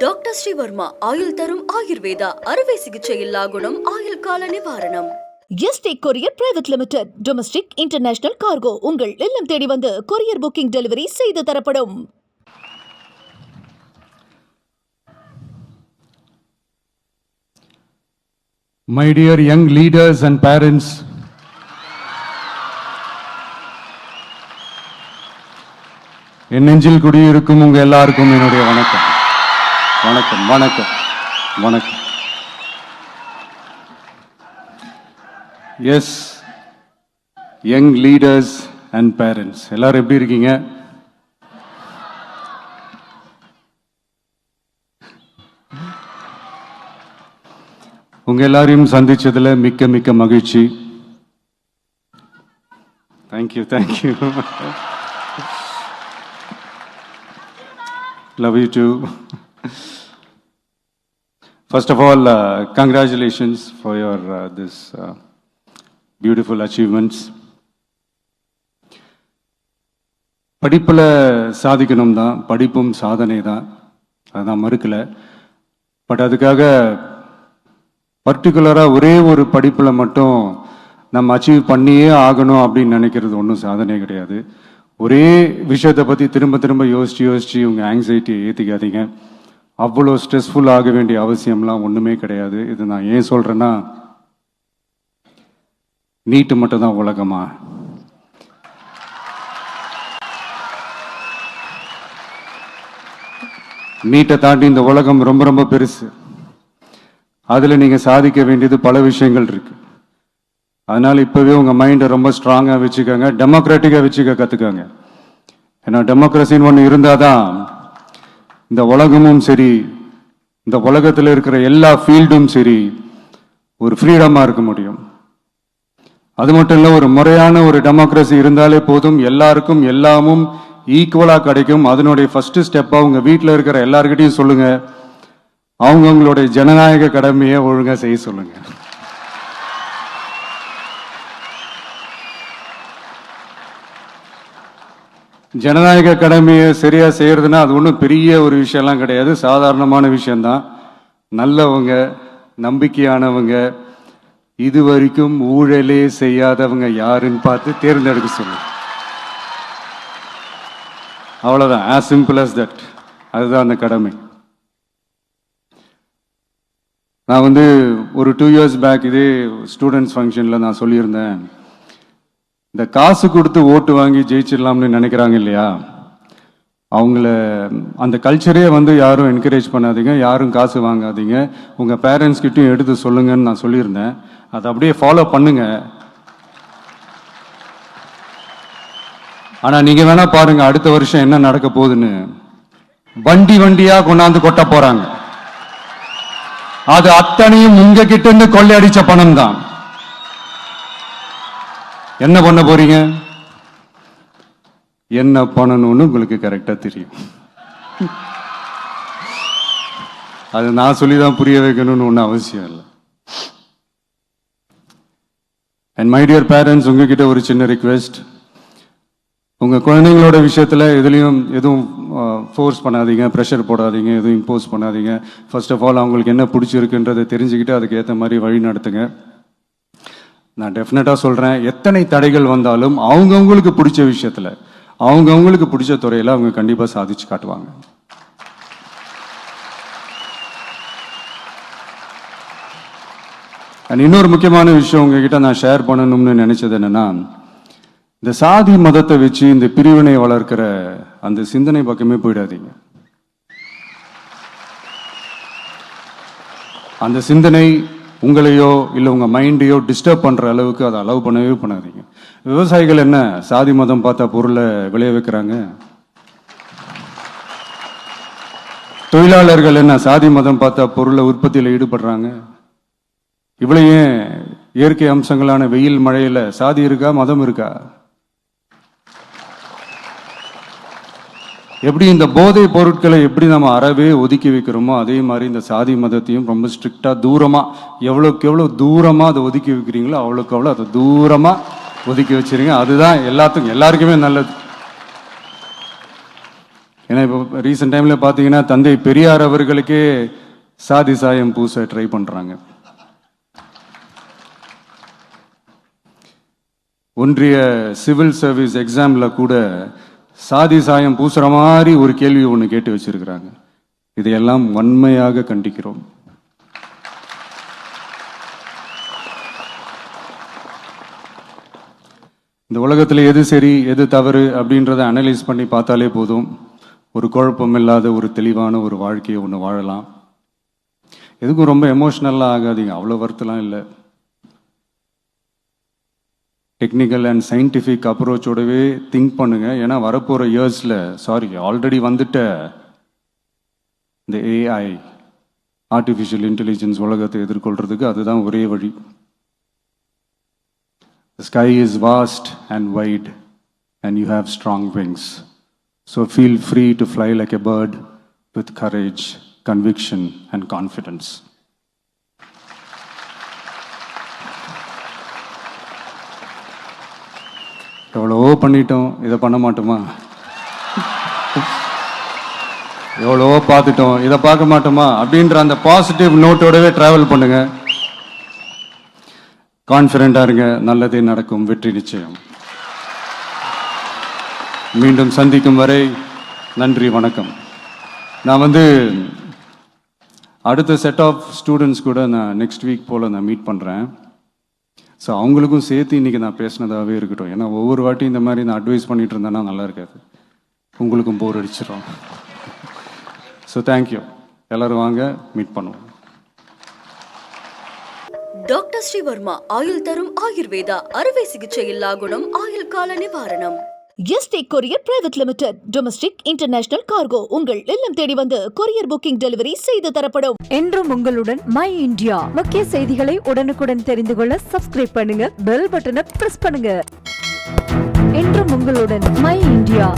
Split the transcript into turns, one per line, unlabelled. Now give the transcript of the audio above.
Doctor Sreevarma ஆயுள் தரும் ஆயுர்வேதா அறுவை சிகிச்சையில்லா குணம் ஆயுள் கால நிவாரணம்.
Yesterday courier private limited. Domestic international cargo உங்கள் இல்லம் தேடி வந்து கொரியர் புக்கிங் டெலிவரி செய்து தரப்படும்.
My dear young leaders and parents, என் நெஞ்சில் குடியிருக்கும் உங்க எல்லாருக்கும் என்னுடைய வணக்கம் வணக்கம் வணக்கம் வணக்கம். Yes, young leaders and parents எல்லாரும் எப்படி இருக்கீங்க? உங்க எல்லாரையும் சந்திச்சதுல மிக்க மிக்க மகிழ்ச்சி. Thank you thank you. Love you too. First of all, congratulations for your this beautiful achievements. படிப்புல சாதிக்கணும் தான், படிப்பும் சாதனை தான், அதான் மறுக்கல. பட் அதுக்காக பர்டிகுலராக ஒரே ஒரு படிப்பில் மட்டும் நம்ம அச்சீவ் பண்ணியே ஆகணும் அப்படின்னு நினைக்கிறது ஒன்றும் சாதனை கிடையாது. ஒரே விஷயத்தை பற்றி திரும்ப திரும்ப யோசிச்சு உங்கள் ஆங்ஸைட்டியை ஏற்றிக்காதீங்க. அவ்வளோ ஸ்ட்ரெஸ்ஃபுல் ஆக வேண்டிய அவசியம்லாம் ஒன்றுமே கிடையாது. இது நான் ஏன் சொல்கிறேன்னா, நீட்டு மட்டும் தான் உலகமா? நீட்டை தாண்டி இந்த உலகம் ரொம்ப ரொம்ப பெருசு. அதில் நீங்கள் சாதிக்க வேண்டியது பல விஷயங்கள் இருக்கு. அதனால இப்போவே உங்கள் மைண்டை ரொம்ப ஸ்ட்ராங்காக வச்சுக்கோங்க, டெமோக்ராட்டிக்காக வச்சுக்க கற்றுக்கோங்க. ஏன்னா டெமோக்ரஸின்னு ஒன்று இருந்தால் தான் இந்த உலகமும் சரி, இந்த உலகத்தில் இருக்கிற எல்லா ஃபீல்டும் சரி, ஒரு ஃப்ரீடமாக இருக்க முடியும். அது மட்டும் இல்லை, ஒரு முறையான ஒரு டெமோக்ரஸி இருந்தாலே போதும், எல்லாருக்கும் எல்லாமும் ஈக்குவலாக கிடைக்கும். அதனுடைய ஃபர்ஸ்ட் ஸ்டெப்பாக உங்கள் வீட்டில் இருக்கிற எல்லாருக்கிட்டையும் சொல்லுங்கள், அவங்கவுங்களுடைய ஜனநாயக கடமையை ஒழுங்காக செய்ய சொல்லுங்க. ஜனநாயக கடமையை சரியா செய்யறதுன்னா அது ஒன்றும் பெரிய ஒரு விஷயம்லாம் கிடையாது, சாதாரணமான விஷயம்தான். நல்லவங்க, நம்பிக்கையானவங்க, இது வரைக்கும் ஊழலே செய்யாதவங்க யாருன்னு பார்த்து தேர்ந்தெடுக்க சொல்லுங்க. அவ்வளோதான், ஆஸ் சிம்பிள் அஸ் தட். அதுதான் அந்த கடமை. நான் ஒரு 2 years பேக் இதே ஸ்டூடெண்ட்ஸ் ஃபங்க்ஷனில் நான் சொல்லியிருந்தேன், இந்த காசு கொடுத்து ஓட்டு வாங்கி ஜெயிச்சிடலாம்னு நினைக்கிறாங்க இல்லையா, அவங்கள அந்த கல்ச்சரே யாரும் என்கரேஜ் பண்ணாதீங்க, யாரும் காசு வாங்காதீங்க, உங்கள் பேரண்ட்ஸ் கிட்டையும் எடுத்து சொல்லுங்கன்னு நான் சொல்லியிருந்தேன். அதை அப்படியே ஃபாலோ பண்ணுங்க. ஆனால் நீங்கள் வேணா பாருங்க, அடுத்த வருஷம் என்ன நடக்க போகுதுன்னு. வண்டி வண்டியாக கொண்டாந்து கொட்ட போறாங்க. அது அத்தனையும் உங்ககிட்ட இருந்து கொள்ளையடிச்ச பணம் தான். என்ன பண்ண போறீங்க? என்ன பண்ணணும்னு உங்களுக்கு கரெக்டா தெரியும். அது நான் சொல்லிதான் புரிய வைக்கணும்னு ஒன்றும் அவசியம் இல்லை. அண்ட் மை டியர் பேரண்ட்ஸ், உங்ககிட்ட ஒரு சின்ன ரிக்வெஸ்ட். உங்க குழந்தைங்களோட விஷயத்துல எதுவும் ஃபோர்ஸ் பண்ணாதீங்க, ப்ரெஷர் போடாதீங்க, எதுவும் இம்போஸ் பண்ணாதீங்க. ஃபர்ஸ்ட் ஆஃப் ஆல் அவங்களுக்கு என்ன பிடிச்சிருக்குன்றதை தெரிஞ்சுக்கிட்டு அதுக்கு ஏற்ற மாதிரி வழி நடத்துங்க. நான் டெஃபினட்டாக சொல்கிறேன், எத்தனை தடைகள் வந்தாலும் அவங்கவுங்களுக்கு பிடிச்ச விஷயத்தில், அவங்கவுங்களுக்கு பிடிச்ச துறையில் அவங்க கண்டிப்பாக சாதிச்சு காட்டுவாங்க. அண்ட் இன்னொரு முக்கியமான விஷயம் உங்ககிட்ட நான் ஷேர் பண்ணணும்னு நினைச்சது என்னன்னா, இந்த சாதி மதத்தை வச்சு இந்த பிரிவினை வளர்க்கிற அந்த சிந்தனை பக்கமே போயிடாதீங்க. அந்த சிந்தனை உங்களையோ இல்லை உங்கள் மைண்டையோ டிஸ்டர்ப் பண்ணுற அளவுக்கு அதை அலோவ் பண்ணவே பண்ணாதீங்க. விவசாயிகள் என்ன சாதி மதம் பார்த்தா பொருளை விளைய வைக்கிறாங்க? தொழிலாளர்கள் என்ன சாதி மதம் பார்த்தா பொருளை உற்பத்தியில் ஈடுபடுறாங்க? இவ்வளையே இயற்கை அம்சங்களான வெயில் மழையில் சாதி இருக்கா, மதம் இருக்கா? எப்படி இந்த போதை பொருட்களை எப்படி நம்ம அறவே ஒதுக்கி வைக்கிறோமோ, அதே மாதிரி இந்த சாதி மதத்தையும் ரொம்ப ஸ்ட்ரிக்டா தூரமா, எவ்வளவுக்கு எவ்வளவு தூரமா அதை ஒதுக்கி வைக்கிறீங்களோ அவ்வளோக்கு அவ்வளோ அதை தூரமா ஒதுக்கி வச்சிருங்க. அதுதான் எல்லாருக்குமே நல்லது. ஏன்னா இப்போ ரீசெண்ட் டைமில் பார்த்தீங்கன்னா தந்தை பெரியார் அவர்களுக்கே சாதி சாயம் பூச ட்ரை பண்ணுறாங்க. ஒன்றிய சிவில் சர்வீஸ் எக்ஸாமில் கூட சாதி சாயம் பூசுகிற மாதிரி ஒரு கேள்வி ஒன்று கேட்டு வச்சிருக்கிறாங்க. இதையெல்லாம் வன்மையாக கண்டிக்கிறோம். இந்த உலகத்தில் எது சரி எது தவறு அப்படின்றத அனலைஸ் பண்ணி பார்த்தாலே போதும். ஒரு குழப்பம் இல்லாத ஒரு தெளிவான ஒரு வாழ்க்கையை ஒன்று வாழலாம். எதுக்கும் ரொம்ப எமோஷ்னலாக ஆகாதீங்க, அவ்வளோ வருத்தலாம் இல்லை. டெக்னிக்கல் அண்ட் சயின்டிஃபிக் அப்ரோச்சோடவே திங்க் பண்ணுங்க. ஏன்னா வரப்போகிற இயர்ஸில் ஆல்ரெடி வந்துட்ட இந்த ஏஐ ஆர்டிஃபிஷியல் இன்டெலிஜென்ஸ் உலகத்தை எதிர்கொள்றதுக்கு அதுதான் ஒரே வழி. The sky is vast and wide and you have strong wings. So feel free to fly like a bird with courage, conviction and confidence. எவ்வளவோ பண்ணிட்டோம், இதை பண்ண மாட்டோமா? எவ்வளவோ பார்த்துட்டோம், இதை பார்க்க மாட்டோமா அப்படின்ற அந்த பாசிட்டிவ் நோட்டோடவே டிராவல் பண்ணுங்க. கான்ஃபிடென்ட்டாக இருங்க, நல்லதே நடக்கும், வெற்றி நிச்சயம். மீண்டும் சந்திக்கும் வரை நன்றி, வணக்கம். நான் அடுத்த செட் ஆஃப் ஸ்டூடெண்ட்ஸ் கூட நான் நெக்ஸ்ட் வீக் போல் நான் மீட் பண்ணுறேன். ஸோ அவங்களுக்கும் சேர்த்து இன்றைக்கி நான் பேசினதாகவே இருக்கட்டும். ஏன்னா ஒவ்வொரு வாட்டியும் இந்த மாதிரி நான் அட்வைஸ் பண்ணிட்டு இருந்தேன்னா நல்லா இருக்காது, உங்களுக்கும் போர் அடிச்சிடும். ஸோ தேங்க்யூ, எல்லோரும் வாங்க மீட் பண்ணுவோம்.
டாக்டர் ஸ்ரீவர்மா ஆயுள் தரும் ஆயுர்வேதா அறுவை சிகிச்சை இல்லா குணம் ஆயுள் கால நிவாரணம்.
Yesterday courier private limited domestic international cargo உங்கள் இல்லம் தேடி வந்து கொரியர் புக்கிங் டெலிவரி செய்து தரப்படும்.
என்றும் உங்களுடன் மை இந்தியா. முக்கிய செய்திகளை உடனுக்குடன் தெரிந்து கொள்ள சப்ஸ்கிரைப் பண்ணுங்க, பெல் பட்டனை பிரஸ் பண்ணுங்க. என்றும் உங்களுடன் மை இந்தியா.